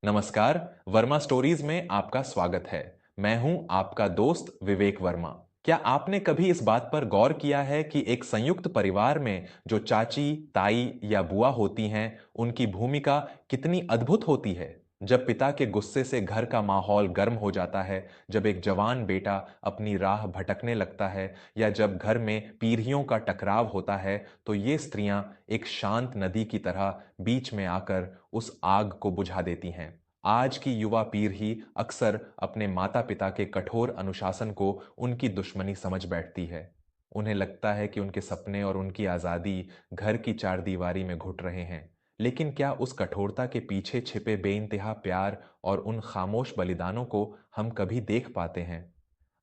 नमस्कार। वर्मा स्टोरीज में आपका स्वागत है। मैं हूं आपका दोस्त विवेक वर्मा। क्या आपने कभी इस बात पर गौर किया है कि एक संयुक्त परिवार में जो चाची, ताई या बुआ होती हैं, उनकी भूमिका कितनी अद्भुत होती है? जब पिता के गुस्से से घर का माहौल गर्म हो जाता है, जब एक जवान बेटा अपनी राह भटकने लगता है, या जब घर में पीढ़ियों का टकराव होता है, तो ये स्त्रियां एक शांत नदी की तरह बीच में आकर उस आग को बुझा देती हैं। आज की युवा पीढ़ी अक्सर अपने माता पिता के कठोर अनुशासन को उनकी दुश्मनी समझ बैठती है। उन्हें लगता है कि उनके सपने और उनकी आज़ादी घर की चारदीवारी में घुट रहे हैं। लेकिन क्या उस कठोरता के पीछे छिपे बेइंतहा प्यार और उन खामोश बलिदानों को हम कभी देख पाते हैं?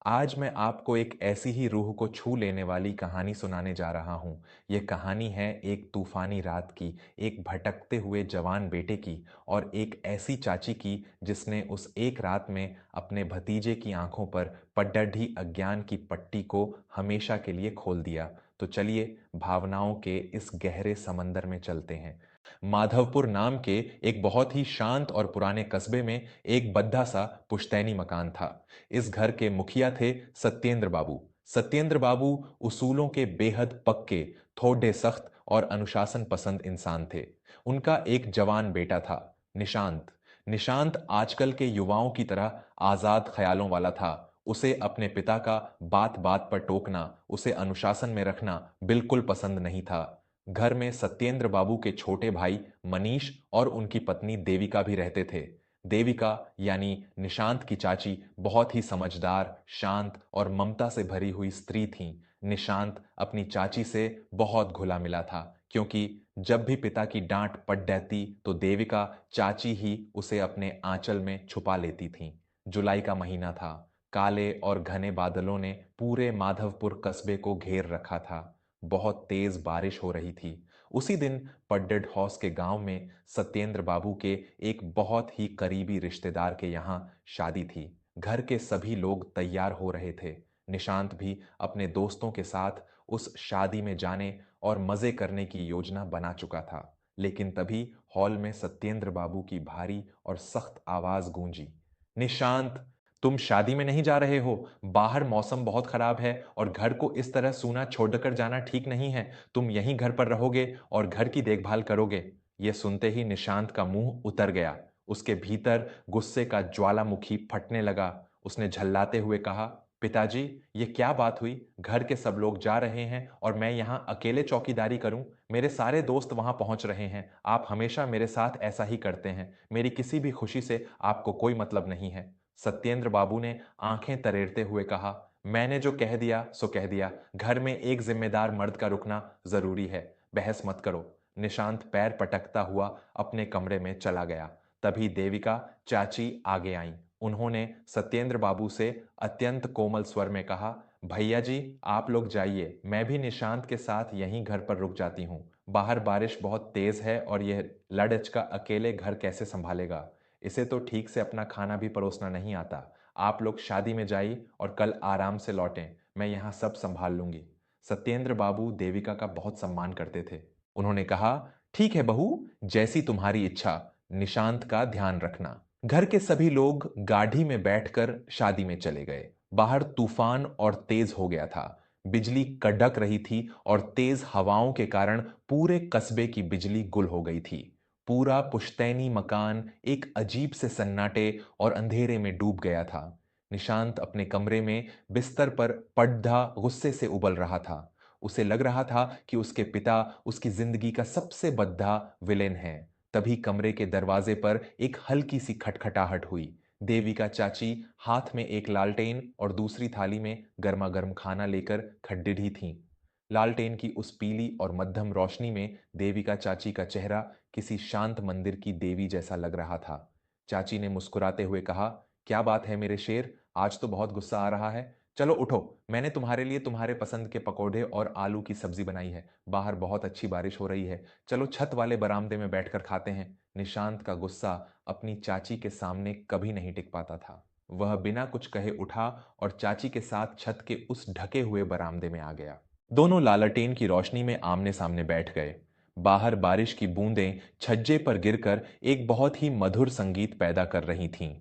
आज मैं आपको एक ऐसी ही रूह को छू लेने वाली कहानी सुनाने जा रहा हूँ। ये कहानी है एक तूफानी रात की, एक भटकते हुए जवान बेटे की और एक ऐसी चाची की जिसने उस एक रात में अपने भतीजे की आंखों पर पडढ़ी अज्ञान की पट्टी को हमेशा के लिए खोल दिया। तो चलिए भावनाओं के इस गहरे समंदर में चलते हैं। माधवपुर नाम के एक बहुत ही शांत और पुराने कस्बे में एक बद्दा सा पुश्तैनी मकान था। इस घर के मुखिया थे सत्येंद्र बाबू। सत्येंद्र बाबू उसूलों के बेहद पक्के, थोड़े सख्त और अनुशासन पसंद इंसान थे। उनका एक जवान बेटा था, निशांत। निशांत आजकल के युवाओं की तरह आजाद ख्यालों वाला था। उसे अपने पिता का बात बात पर टोकना, उसे अनुशासन में रखना बिल्कुल पसंद नहीं था। घर में सत्येंद्र बाबू के छोटे भाई मनीष और उनकी पत्नी देविका भी रहते थे। देविका यानी निशांत की चाची बहुत ही समझदार, शांत और ममता से भरी हुई स्त्री थीं। निशांत अपनी चाची से बहुत घुला मिला था, क्योंकि जब भी पिता की डांट पड़ जाती तो देविका चाची ही उसे अपने आंचल में छुपा लेती थीं। जुलाई का महीना था। काले और घने बादलों ने पूरे माधवपुर कस्बे को घेर रखा था। बहुत तेज बारिश हो रही थी। उसी दिन पड्डेड हौस के गांव में सत्येंद्र बाबू के एक बहुत ही करीबी रिश्तेदार के यहाँ शादी थी। घर के सभी लोग तैयार हो रहे थे। निशांत भी अपने दोस्तों के साथ उस शादी में जाने और मजे करने की योजना बना चुका था। लेकिन तभी हॉल में सत्येंद्र बाबू की भारी और सख्त आवाज गूंजी। निशांत, तुम शादी में नहीं जा रहे हो। बाहर मौसम बहुत खराब है और घर को इस तरह सूना छोड़कर जाना ठीक नहीं है। तुम यहीं घर पर रहोगे और घर की देखभाल करोगे। यह सुनते ही निशांत का मुंह उतर गया। उसके भीतर गुस्से का ज्वालामुखी फटने लगा। उसने झल्लाते हुए कहा, पिताजी, ये क्या बात हुई? घर के सब लोग जा रहे हैं और मैं यहाँ अकेले चौकीदारी करूं? मेरे सारे दोस्त वहां पहुंच रहे हैं। आप हमेशा मेरे साथ ऐसा ही करते हैं। मेरी किसी भी खुशी से आपको कोई मतलब नहीं है। सत्येंद्र बाबू ने आंखें तरेरते हुए कहा, मैंने जो कह दिया सो कह दिया। घर में एक जिम्मेदार मर्द का रुकना जरूरी है। बहस मत करो। निशांत पैर पटकता हुआ अपने कमरे में चला गया। तभी देविका चाची आगे आईं। उन्होंने सत्येंद्र बाबू से अत्यंत कोमल स्वर में कहा, भैया जी, आप लोग जाइए, मैं भी निशांत के साथ यहीं घर पर रुक जाती हूँ। बाहर बारिश बहुत तेज है और यह लड़चका अकेले घर कैसे संभालेगा? इसे तो ठीक से अपना खाना भी परोसना नहीं आता। आप लोग शादी में जाइए और कल आराम से लौटें। मैं यहाँ सब संभाल लूंगी। सत्येंद्र बाबू देविका का बहुत सम्मान करते थे। उन्होंने कहा, ठीक है बहू, जैसी तुम्हारी इच्छा। निशांत का ध्यान रखना। घर के सभी लोग गाड़ी में बैठकर शादी में चले गए। बाहर तूफान और तेज हो गया था। बिजली कड़क रही थी और तेज हवाओं के कारण पूरे कस्बे की बिजली गुल हो गई थी। पूरा पुश्तैनी मकान एक अजीब से सन्नाटे और अंधेरे में डूब गया था। निशांत अपने कमरे में बिस्तर पर पड्ढा गुस्से से उबल रहा था। उसे लग रहा था कि उसके पिता उसकी जिंदगी का सबसे बद्दा विलेन है। तभी कमरे के दरवाजे पर एक हल्की सी खटखटाहट हुई। देविका चाची हाथ में एक लालटेन और दूसरी थाली में गर्मा गर्म खाना लेकर खड्डिढ़ी थीं। लालटेन की उस पीली और मध्यम रोशनी में देविका चाची का चेहरा किसी शांत मंदिर की देवी जैसा लग रहा था। चाची ने मुस्कुराते हुए कहा, क्या बात है मेरे शेर, आज तो बहुत गुस्सा आ रहा है। चलो उठो, मैंने तुम्हारे लिए तुम्हारे पसंद के पकौड़े और आलू की सब्जी बनाई है। बाहर बहुत अच्छी बारिश हो रही है। चलो छत वाले बरामदे में बैठकर खाते हैं। निशांत का गुस्सा अपनी चाची के सामने कभी नहीं टिक पाता था। वह बिना कुछ कहे उठा और चाची के साथ छत के उस ढके हुए बरामदे में आ गया। दोनों लालटेन की रोशनी में आमने सामने बैठ गए। बाहर बारिश की बूंदें छज्जे पर गिरकर एक बहुत ही मधुर संगीत पैदा कर रही थीं।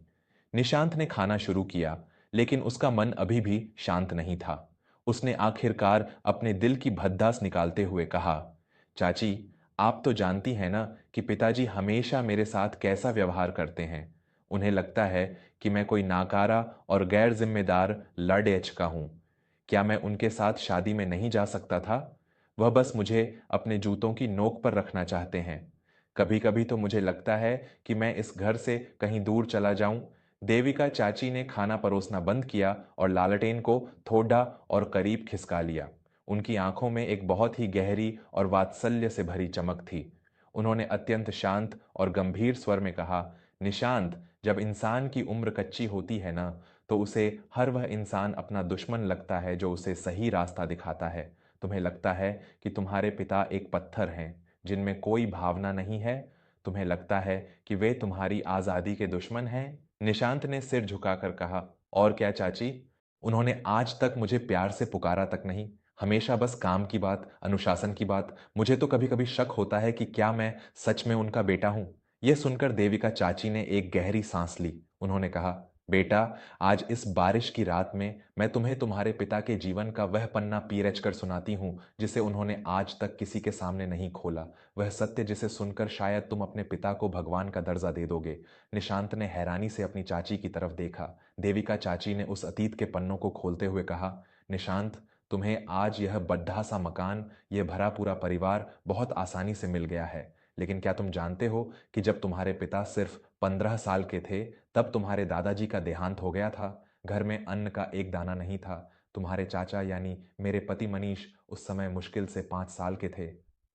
निशांत ने खाना शुरू किया, लेकिन उसका मन अभी भी शांत नहीं था। उसने आखिरकार अपने दिल की भद्दास निकालते हुए कहा, चाची, आप तो जानती हैं ना कि पिताजी हमेशा मेरे साथ कैसा व्यवहार करते हैं। उन्हें लगता है कि मैं कोई नाकारा और गैर जिम्मेदार लड़ेच का हूं। क्या मैं उनके साथ शादी में नहीं जा सकता था? वह बस मुझे अपने जूतों की नोक पर रखना चाहते हैं। कभी कभी तो मुझे लगता है कि मैं इस घर से कहीं दूर चला जाऊं। देविका चाची ने खाना परोसना बंद किया और लालटेन को थोड़ा और करीब खिसका लिया। उनकी आंखों में एक बहुत ही गहरी और वात्सल्य से भरी चमक थी। उन्होंने अत्यंत शांत और गंभीर स्वर में कहा, निशांत, जब इंसान की उम्र कच्ची होती है ना, तो उसे हर वह इंसान अपना दुश्मन लगता है जो उसे सही रास्ता दिखाता है। तुम्हें लगता है कि तुम्हारे पिता एक पत्थर हैं जिनमें कोई भावना नहीं है। तुम्हें लगता है कि वे तुम्हारी आज़ादी के दुश्मन हैं। निशांत ने सिर झुकाकर कहा, और क्या चाची? उन्होंने आज तक मुझे प्यार से पुकारा तक नहीं। हमेशा बस काम की बात, अनुशासन की बात। मुझे तो कभी कभी शक होता है कि क्या मैं सच में उनका बेटा हूं। यह सुनकर देविका चाची ने एक गहरी सांस ली। उन्होंने कहा, बेटा, आज इस बारिश की रात में मैं तुम्हें तुम्हारे पिता के जीवन का वह पन्ना पी रच कर सुनाती हूं जिसे उन्होंने आज तक किसी के सामने नहीं खोला। वह सत्य जिसे सुनकर शायद तुम अपने पिता को भगवान का दर्जा दे दोगे। निशांत ने हैरानी से अपनी चाची की तरफ देखा। देविका चाची ने उस अतीत के पन्नों को खोलते हुए कहा, निशांत, तुम्हें आज यह बड्ढा सा मकान, यह भरा पूरा परिवार बहुत आसानी से मिल गया है। लेकिन क्या तुम जानते हो कि जब तुम्हारे पिता सिर्फ 15 साल के थे, तब तुम्हारे दादाजी का देहांत हो गया था। घर में अन्न का एक दाना नहीं था। तुम्हारे चाचा यानी मेरे पति मनीष उस समय मुश्किल से 5 साल के थे।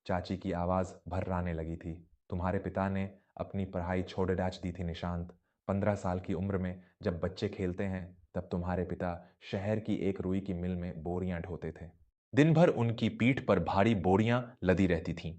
चाची की आवाज भर्राने लगी थी। तुम्हारे पिता ने अपनी पढ़ाई छोड़ डाच दी थी निशांत। 15 साल की उम्र में जब बच्चे खेलते हैं, तब तुम्हारे पिता शहर की एक रुई की मिल में बोरियां ढोते थे। दिन भर उनकी पीठ पर भारी बोरियां लदी रहती थीं।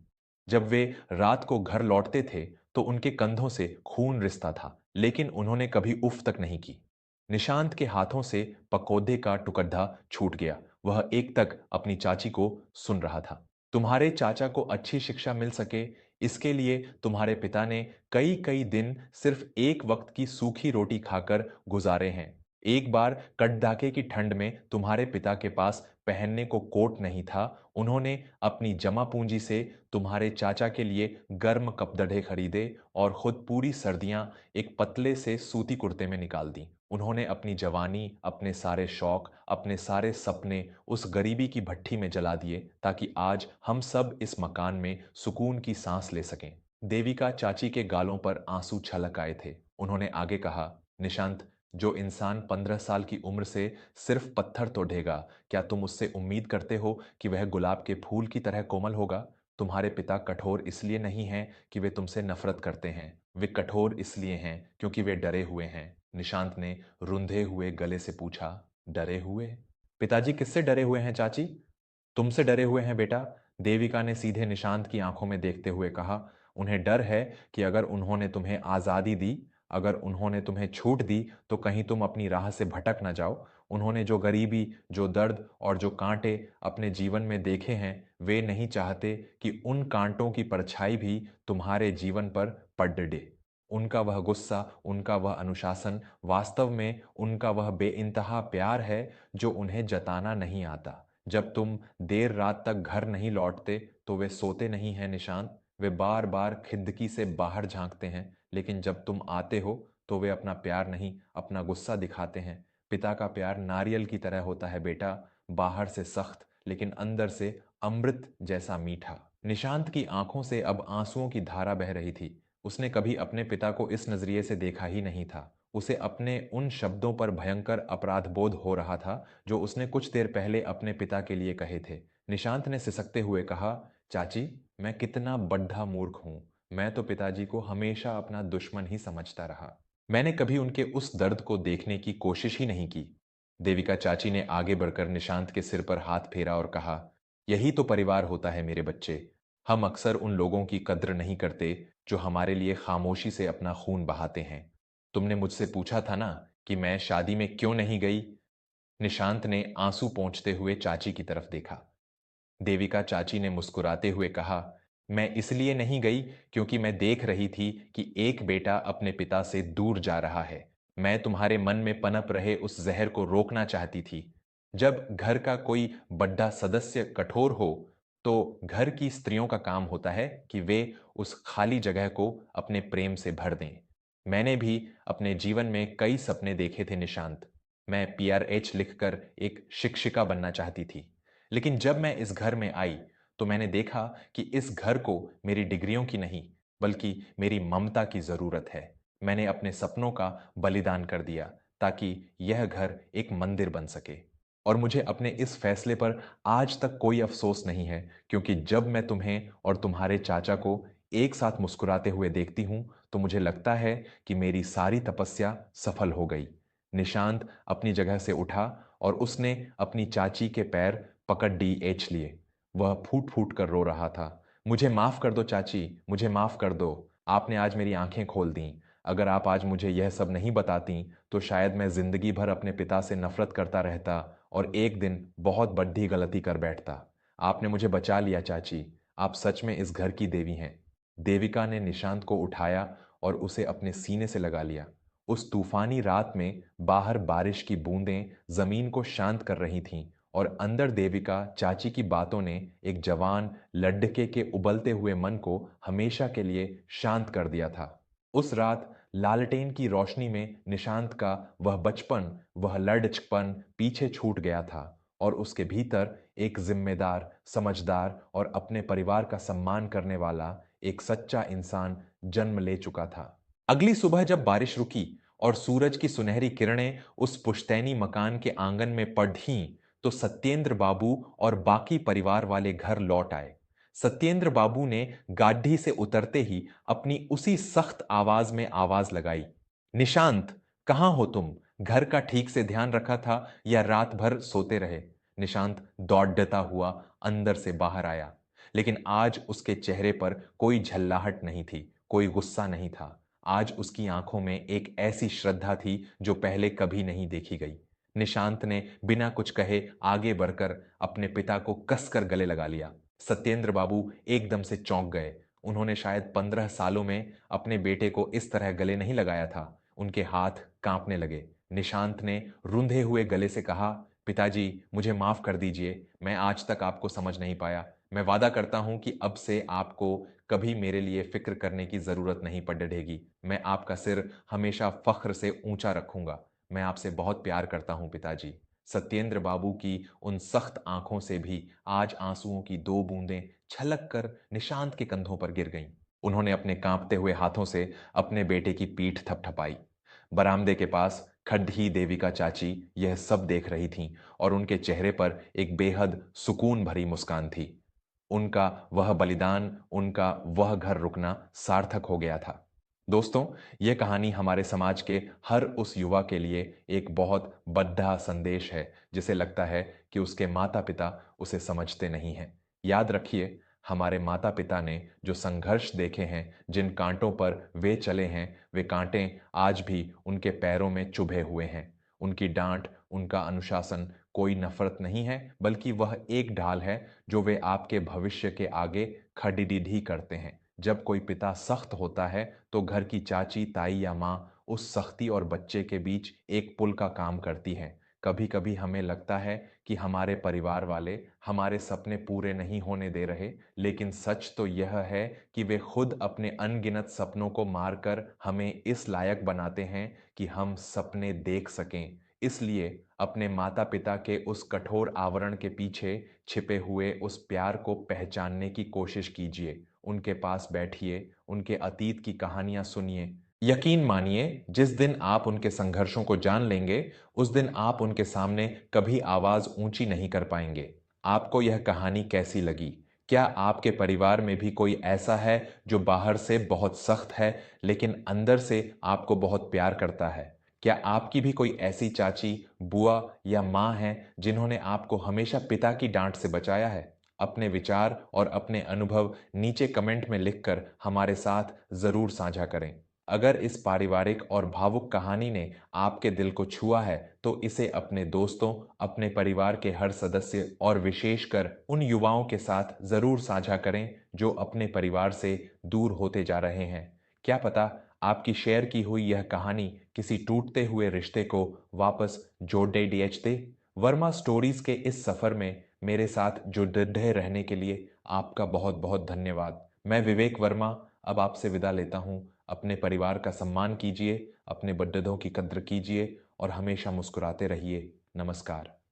जब वे रात को घर लौटते थे, तो उनके कंधों से खून रिसता था, लेकिन उन्होंने कभी उफ तक नहीं की। निशांत के हाथों से पकौधे का टुकड़ा छूट गया। वह एक तक अपनी चाची को सुन रहा था। तुम्हारे चाचा को अच्छी शिक्षा मिल सके, इसके लिए तुम्हारे पिता ने कई कई दिन सिर्फ एक वक्त की सूखी रोटी खाकर गुजारे हैं। एक बार कड़ाके की ठंड में तुम्हारे पिता के पास पहनने को कोट नहीं था। उन्होंने अपनी जमा पूंजी से तुम्हारे चाचा के लिए गर्म कपड़े खरीदे और खुद पूरी सर्दियां एक पतले से सूती कुर्ते में निकाल दी। उन्होंने अपनी जवानी, अपने सारे शौक, अपने सारे सपने उस गरीबी की भट्ठी में जला दिए ताकि आज हम सब इस मकान में सुकून की सांस ले सकें। देविका चाची के गालों पर आंसू छलक आए थे। उन्होंने आगे कहा, निशांत, जो इंसान 15 साल की उम्र से सिर्फ पत्थर तोड़ेगा, क्या तुम उससे उम्मीद करते हो कि वह गुलाब के फूल की तरह कोमल होगा? तुम्हारे पिता कठोर इसलिए नहीं हैं कि वे तुमसे नफरत करते हैं। वे कठोर इसलिए हैं क्योंकि वे डरे हुए हैं। निशांत ने रुंधे हुए गले से पूछा, डरे हुए? पिताजी किससे डरे हुए हैं चाची? तुमसे डरे हुए हैं बेटा। देविका ने सीधे निशांत की आंखों में देखते हुए कहा, उन्हें डर है कि अगर उन्होंने तुम्हें आजादी दी, अगर उन्होंने तुम्हें छूट दी, तो कहीं तुम अपनी राह से भटक ना जाओ। उन्होंने जो गरीबी, जो दर्द और जो कांटे अपने जीवन में देखे हैं, वे नहीं चाहते कि उन कांटों की परछाई भी तुम्हारे जीवन पर पड़ डे। उनका वह गुस्सा, उनका वह अनुशासन, वास्तव में उनका वह बेइंतहा प्यार है जो उन्हें जताना नहीं आता। जब तुम देर रात तक घर नहीं लौटते, तो वे सोते नहीं हैं निशांत। वे बार बार खिड़की से बाहर झांकते हैं, लेकिन जब तुम आते हो, तो वे अपना प्यार नहीं, अपना गुस्सा दिखाते हैं। पिता का प्यार नारियल की तरह होता है बेटा, बाहर से सख्त लेकिन अंदर से अमृत जैसा मीठा। निशांत की आंखों से अब आंसुओं की धारा बह रही थी। उसने कभी अपने पिता को इस नजरिए से देखा ही नहीं था। उसे अपने उन शब्दों पर भयंकर अपराधबोध हो रहा था जो उसने कुछ देर पहले अपने पिता के लिए कहे थे। निशांत ने सिसकते हुए कहा, चाची, मैं कितना बड्ढा मूर्ख हूं। मैं तो पिताजी को हमेशा अपना दुश्मन ही समझता रहा। मैंने कभी उनके उस दर्द को देखने की कोशिश ही नहीं की। देविका चाची ने आगे बढ़कर निशांत के सिर पर हाथ फेरा और कहा, यही तो परिवार होता है मेरे बच्चे। हम अक्सर उन लोगों की कद्र नहीं करते जो हमारे लिए खामोशी से अपना खून बहाते हैं। तुमने मुझसे पूछा था ना कि मैं शादी में क्यों नहीं गई? निशांत ने आंसू पोंछते हुए चाची की तरफ देखा। देविका चाची ने मुस्कुराते हुए कहा, मैं इसलिए नहीं गई क्योंकि मैं देख रही थी कि एक बेटा अपने पिता से दूर जा रहा है। मैं तुम्हारे मन में पनप रहे उस जहर को रोकना चाहती थी। जब घर का कोई बड़ा सदस्य कठोर हो, तो घर की स्त्रियों का काम होता है कि वे उस खाली जगह को अपने प्रेम से भर दें। मैंने भी अपने जीवन में कई सपने देखे थे निशांत। मैं पीआरएच लिखकर एक शिक्षिका बनना चाहती थी। लेकिन जब मैं इस घर में आई, तो मैंने देखा कि इस घर को मेरी डिग्रियों की नहीं, बल्कि मेरी ममता की जरूरत है। मैंने अपने सपनों का बलिदान कर दिया ताकि यह घर एक मंदिर बन सके। और मुझे अपने इस फैसले पर आज तक कोई अफसोस नहीं है, क्योंकि जब मैं तुम्हें और तुम्हारे चाचा को एक साथ मुस्कुराते हुए देखती हूं, तो मुझे लगता है कि मेरी सारी तपस्या सफल हो गई। निशांत अपनी जगह से उठा और उसने अपनी चाची के पैर पकड़ डीएच लिए। वह फूट फूट कर रो रहा था। मुझे माफ कर दो चाची, मुझे माफ कर दो। आपने आज मेरी आंखें खोल दी। अगर आप आज मुझे यह सब नहीं बताती, तो शायद मैं जिंदगी भर अपने पिता से नफरत करता रहता और एक दिन बहुत बड़ी गलती कर बैठता। आपने मुझे बचा लिया चाची। आप सच में इस घर की देवी हैं। देविका ने निशांत को उठाया और उसे अपने सीने से लगा लिया। उस तूफानी रात में बाहर बारिश की बूंदें जमीन को शांत कर रही थीं, और अंदर देविका चाची की बातों ने एक जवान लड़के के उबलते हुए मन को हमेशा के लिए शांत कर दिया था। उस रात लालटेन की रोशनी में निशांत का वह बचपन, वह लड़कपन पीछे छूट गया था, और उसके भीतर एक जिम्मेदार, समझदार और अपने परिवार का सम्मान करने वाला एक सच्चा इंसान जन्म ले चुका था। अगली सुबह जब बारिश रुकी और सूरज की सुनहरी किरणें उस पुश्तैनी मकान के आंगन में पड़ीं, तो सत्येंद्र बाबू और बाकी परिवार वाले घर लौट आए। सत्येंद्र बाबू ने गाड़ी से उतरते ही अपनी उसी सख्त आवाज में आवाज लगाई, निशांत, कहां हो तुम? घर का ठीक से ध्यान रखा था या रात भर सोते रहे? निशांत दौड़ता हुआ अंदर से बाहर आया, लेकिन आज उसके चेहरे पर कोई झल्लाहट नहीं थी, कोई गुस्सा नहीं था। आज उसकी आंखों में एक ऐसी श्रद्धा थी जो पहले कभी नहीं देखी गई। निशांत ने बिना कुछ कहे आगे बढ़कर अपने पिता को कसकर गले लगा लिया। सत्येंद्र बाबू एकदम से चौंक गए। उन्होंने शायद 15 सालों में अपने बेटे को इस तरह गले नहीं लगाया था। उनके हाथ कांपने लगे। निशांत ने रुंधे हुए गले से कहा, पिताजी, मुझे माफ कर दीजिए। मैं आज तक आपको समझ नहीं पाया। मैं वादा करता हूं कि अब से आपको कभी मेरे लिए फिक्र करने की जरूरत नहीं पड़ेगी। मैं आपका सिर हमेशा फख्र से ऊंचा रखूंगा। मैं आपसे बहुत प्यार करता हूं पिताजी। सत्येंद्र बाबू की उन सख्त आंखों से भी आज आंसुओं की दो बूंदें छलक कर निशांत के कंधों पर गिर गईं। उन्होंने अपने कांपते हुए हाथों से अपने बेटे की पीठ थपथपाई। बरामदे के पास खड्डी देविका चाची यह सब देख रही थीं, और उनके चेहरे पर एक बेहद सुकून भरी मुस्कान थी। उनका वह बलिदान, उनका वह घर रुकना सार्थक हो गया था। दोस्तों, यह कहानी हमारे समाज के हर उस युवा के लिए एक बहुत बड़ा संदेश है, जिसे लगता है कि उसके माता पिता उसे समझते नहीं हैं। याद रखिए, हमारे माता पिता ने जो संघर्ष देखे हैं, जिन कांटों पर वे चले हैं, वे कांटे आज भी उनके पैरों में चुभे हुए हैं। उनकी डांट, उनका अनुशासन कोई नफरत नहीं है, बल्कि वह एक ढाल है जो वे आपके भविष्य के आगे खड़ीडीढी करते हैं। जब कोई पिता सख्त होता है, तो घर की चाची, ताई या माँ उस सख्ती और बच्चे के बीच एक पुल का काम करती है। कभी कभी हमें लगता है कि हमारे परिवार वाले हमारे सपने पूरे नहीं होने दे रहे, लेकिन सच तो यह है कि वे खुद अपने अनगिनत सपनों को मारकर हमें इस लायक बनाते हैं कि हम सपने देख सकें। इसलिए अपने माता पिता के उस कठोर आवरण के पीछे छिपे हुए उस प्यार को पहचानने की कोशिश कीजिए। उनके पास बैठिए, उनके अतीत की कहानियां सुनिए। यकीन मानिए, जिस दिन आप उनके संघर्षों को जान लेंगे, उस दिन आप उनके सामने कभी आवाज ऊंची नहीं कर पाएंगे। आपको यह कहानी कैसी लगी? क्या आपके परिवार में भी कोई ऐसा है जो बाहर से बहुत सख्त है, लेकिन अंदर से आपको बहुत प्यार करता है? क्या आपकी भी कोई ऐसी चाची, बुआ या माँ है जिन्होंने आपको हमेशा पिता की डांट से बचाया है? अपने विचार और अपने अनुभव नीचे कमेंट में लिखकर हमारे साथ जरूर साझा करें। अगर इस पारिवारिक और भावुक कहानी ने आपके दिल को छुआ है, तो इसे अपने दोस्तों, अपने परिवार के हर सदस्य और विशेषकर उन युवाओं के साथ जरूर साझा करें जो अपने परिवार से दूर होते जा रहे हैं। क्या पता आपकी शेयर की हुई यह कहानी किसी टूटते हुए रिश्ते को वापस जोड़ दे। वर्मा स्टोरीज के इस सफर में मेरे साथ जुड़े रहने के लिए आपका बहुत बहुत धन्यवाद। मैं विवेक वर्मा अब आपसे विदा लेता हूँ। अपने परिवार का सम्मान कीजिए, अपने बड़ों की कद्र कीजिए और हमेशा मुस्कुराते रहिए। नमस्कार।